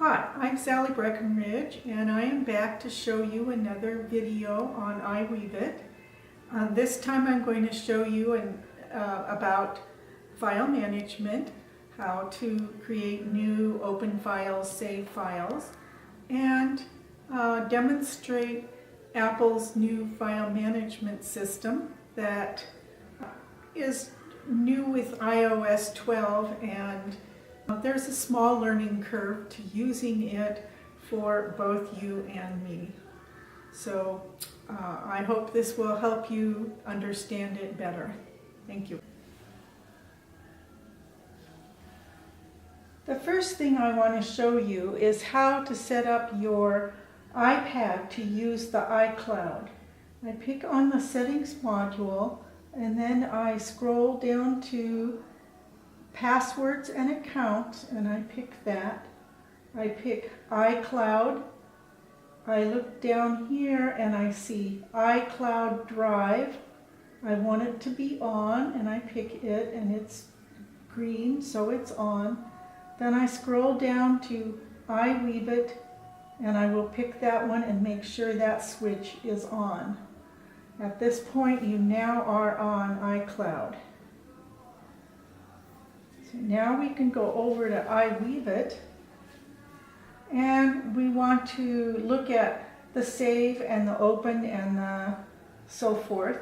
Hi, I'm Sally Breckenridge, and I am back to show you another video on iWeaveIt. This time I'm going to show you about file management, how to create new open files, save files, and demonstrate Apple's new file management system that is new with iOS 12, and there's a small learning curve to using it for both you and me. So I hope this will help you understand it better. Thank you. The first thing I want to show you is how to set up your iPad to use the iCloud. I pick on the settings module and then I scroll down to passwords and accounts, and I pick that. I pick iCloud. I look down here and I see iCloud Drive. I want it to be on, and I pick it, and it's green, so it's on. Then I scroll down to iWeaveIt, and I will pick that one and make sure that switch is on. At this point, you now are on iCloud. So now we can go over to iWeaveIt, and we want to look at the save and the open and the so forth.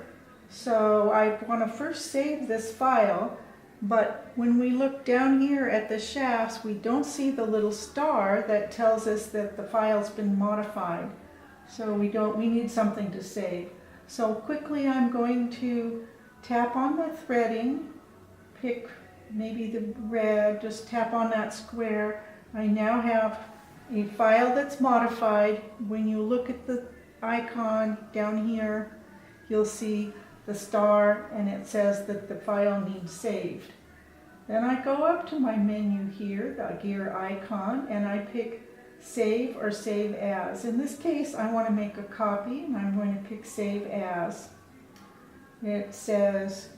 So I want to first save this file, but when we look down here at the shafts, we don't see the little star that tells us that the file's been modified. So we need something to save. So quickly I'm going to tap on the threading, pick maybe the red, just tap on that square. I now have a file that's modified. When you look at the icon down here, you'll see the star and it says that the file needs saved. Then I go up to my menu here, the gear icon, and I pick save or save as. In this case, I want to make a copy, and I'm going to pick save as. It says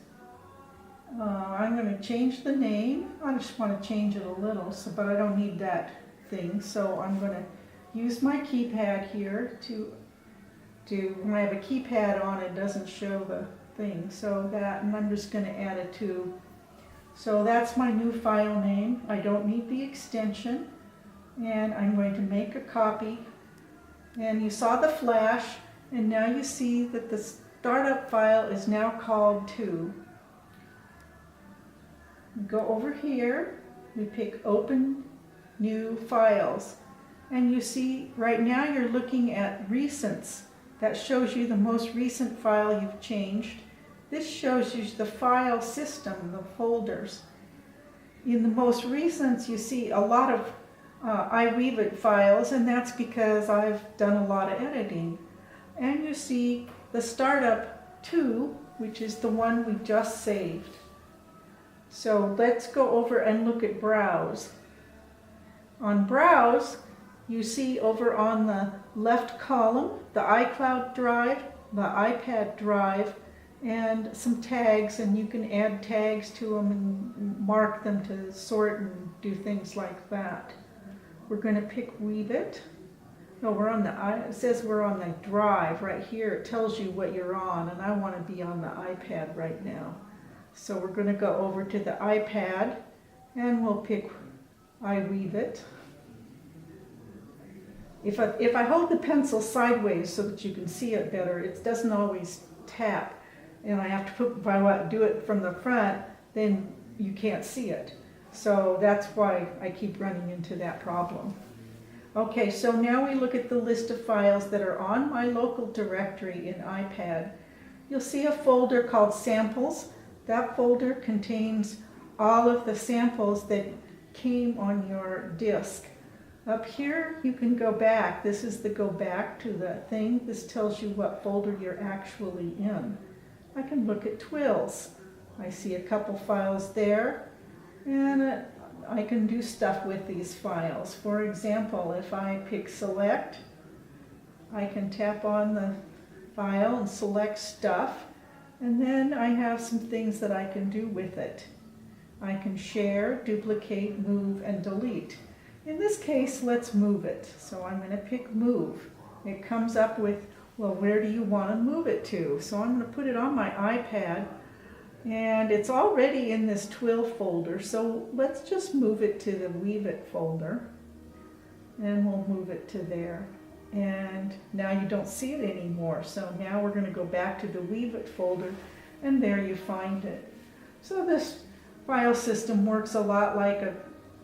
I'm going to change the name. I just want to change it a little, but I don't need that thing. So I'm going to use my keypad here when I have a keypad on, it doesn't show the thing. So that, and I'm just going to add a 2. So that's my new file name. I don't need the extension. And I'm going to make a copy. And you saw the flash, and now you see that the startup file is now called 2. Go over here, we pick open new files, and you see right now you're looking at recents. That shows you the most recent file you've changed. This shows you the file system, the folders. In the most recents you see a lot of iWeaveIt files, and that's because I've done a lot of editing. And you see the startup 2, which is the one we just saved. So let's go over and look at Browse. On Browse, you see over on the left column, the iCloud drive, the iPad drive, and some tags, and you can add tags to them and mark them to sort and do things like that. We're going to pick WeaveIt. No, we're on it says we're on the drive right here. It tells you what you're on, and I want to be on the iPad right now. So we're going to go over to the iPad, and we'll pick iWeaveIt. If I hold the pencil sideways so that you can see it better, it doesn't always tap, and I have to if I do it from the front, then you can't see it. So that's why I keep running into that problem. Okay, so now we look at the list of files that are on my local directory in iPad. You'll see a folder called Samples. That folder contains all of the samples that came on your disk. Up here you can go back. This is the go back to the thing. This tells you what folder you're actually in. I can look at Twills. I see a couple files there, and I can do stuff with these files. For example, if I pick select, I can tap on the file and select stuff, and then I have some things that I can do with it. I can share, duplicate, move, and delete. In this case, let's move it. So I'm going to pick move. It comes up with, well, where do you want to move it to? So I'm going to put it on my iPad, and it's already in this twill folder. So let's just move it to the iWeaveIt folder, and we'll move it to there. And now you don't see it anymore. So now we're going to go back to the iWeaveIt folder, and there you find it. So this file system works a lot like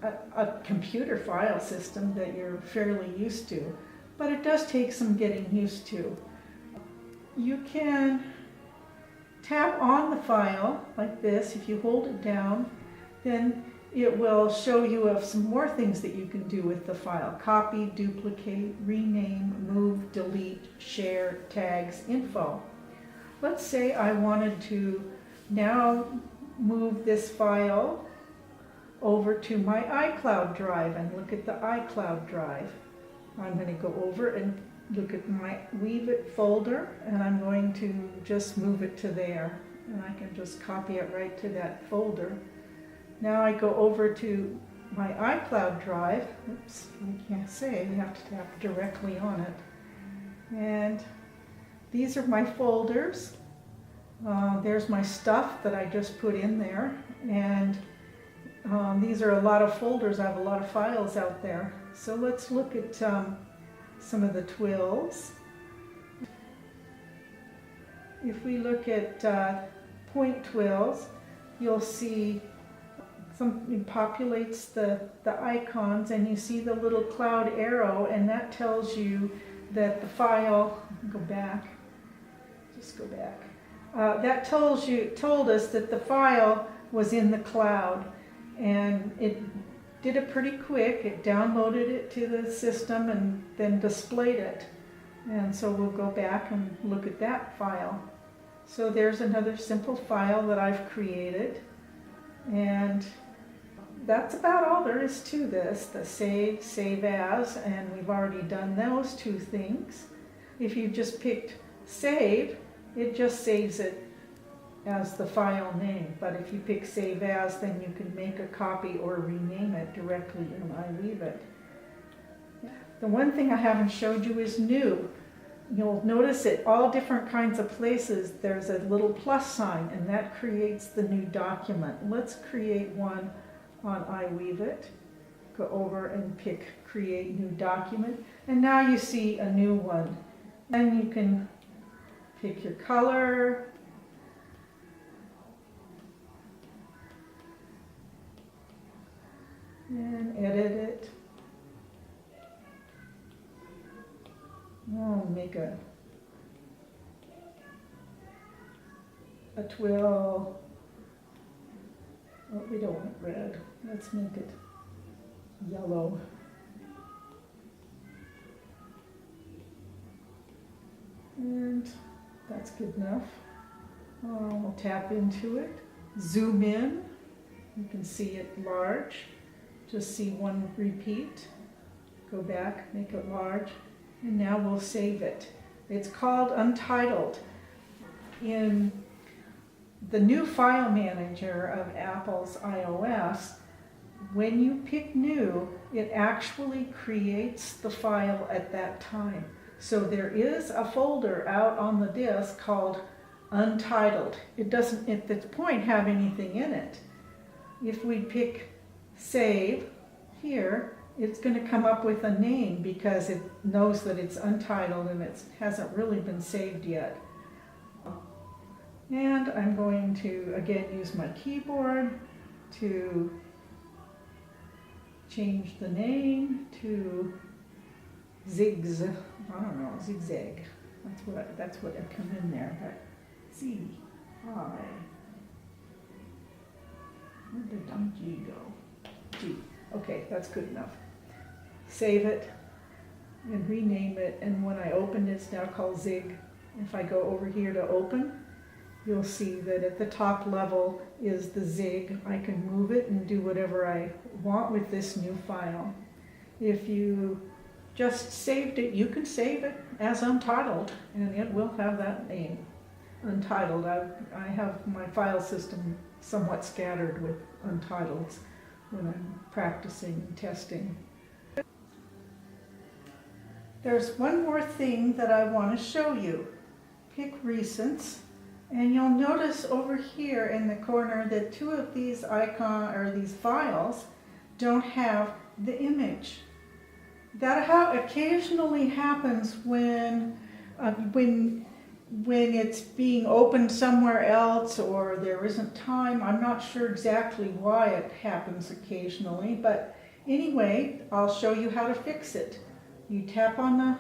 a computer file system that you're fairly used to, but it does take some getting used to. You can tap on the file like this. If you hold it down, then it will show you of some more things that you can do with the file. Copy, duplicate, rename, move, delete, share, tags, info. Let's say I wanted to now move this file over to my iCloud drive and look at the iCloud drive. I'm going to go over and look at my iWeaveIt folder, and I'm going to just move it to there, and I can just copy it right to that folder. Now I go over to my iCloud drive. Oops, I can't say, you have to tap directly on it. And these are my folders. There's my stuff that I just put in there, and these are a lot of folders. I have a lot of files out there. So let's look at some of the twills. If we look at point twills, you'll see something populates the icons, and you see the little cloud arrow, and that tells you that the file, go back, just go back. That told us that the file was in the cloud, and it did it pretty quick. It downloaded it to the system and then displayed it. And so we'll go back and look at that file. So there's another simple file that I've created, and that's about all there is to this. The save as, and we've already done those two things. If you just picked save, it just saves it as the file name. But if you pick save as, then you can make a copy or rename it directly in iWeaveIt. The one thing I haven't showed you is new. You'll notice at all different kinds of places there's a little plus sign, and that creates the new document. Let's create one on iWeaveIt. Go over and pick create new document, and now you see a new one. Then you can pick your color, and edit it. I'll make a twill. Oh, we don't want red. Let's make it yellow. And that's good enough. We'll tap into it, zoom in. You can see it large. Just see one repeat. Go back, make it large, and now we'll save it. It's called Untitled. In the new file manager of Apple's iOS, when you pick new, it actually creates the file at that time. So there is a folder out on the disk called Untitled. It doesn't at this point have anything in it. If we pick save here, it's going to come up with a name because it knows that it's untitled and it hasn't really been saved yet. And I'm going to again use my keyboard to change the name to zigzag. That's what I come in there. But Z-I. Where did G go? G. Okay, that's good enough. Save it and rename it, and when I open it, it's now called Zig. If I go over here to open, you'll see that at the top level is the Zig. I can move it and do whatever I want with this new file. If you just saved it, you can save it as Untitled, and it will have that name, Untitled. I have my file system somewhat scattered with Untitles when I'm practicing and testing. There's one more thing that I want to show you. Pick Recents, and you'll notice over here in the corner that two of these these files don't have the image. That occasionally happens when it's being opened somewhere else or there isn't time. I'm not sure exactly why it happens occasionally, but anyway, I'll show you how to fix it. You tap on the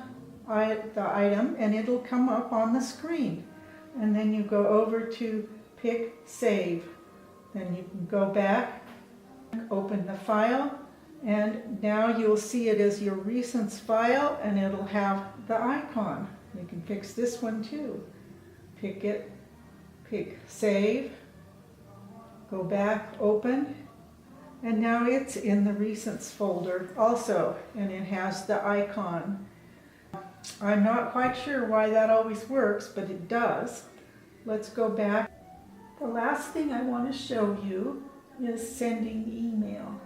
item and it'll come up on the screen. And then you go over to Pick Save. Then you can go back, open the file, and now you'll see it as your Recents file and it'll have the icon. You can fix this one too. Pick it, pick Save, go back, open, and now it's in the Recents folder also, and it has the icon. I'm not quite sure why that always works, but it does. Let's go back. The last thing I want to show you is sending email.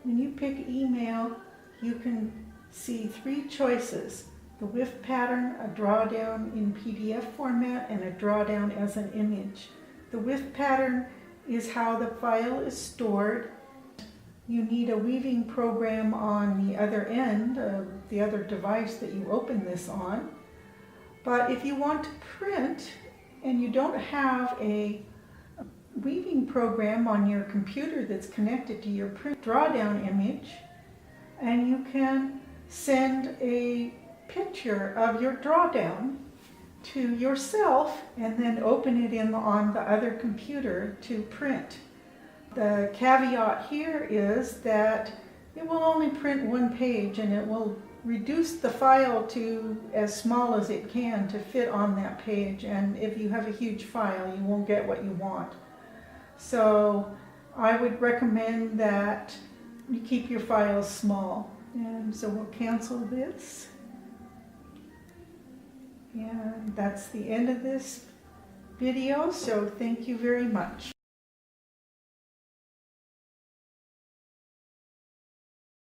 When you pick email, you can see three choices: the WIF pattern, a drawdown in PDF format, and a drawdown as an image. The WIF pattern is how the file is stored. You need a weaving program on the other end of the other device that you open this on. But if you want to print and you don't have a weaving program on your computer that's connected to your print drawdown image, and you can send a picture of your drawdown to yourself and then open it on the other computer to print. The caveat here is that it will only print one page and it will reduce the file to as small as it can to fit on that page, and if you have a huge file you won't get what you want. So I would recommend that you keep your files small. And so we'll cancel this. And that's the end of this video, so thank you very much.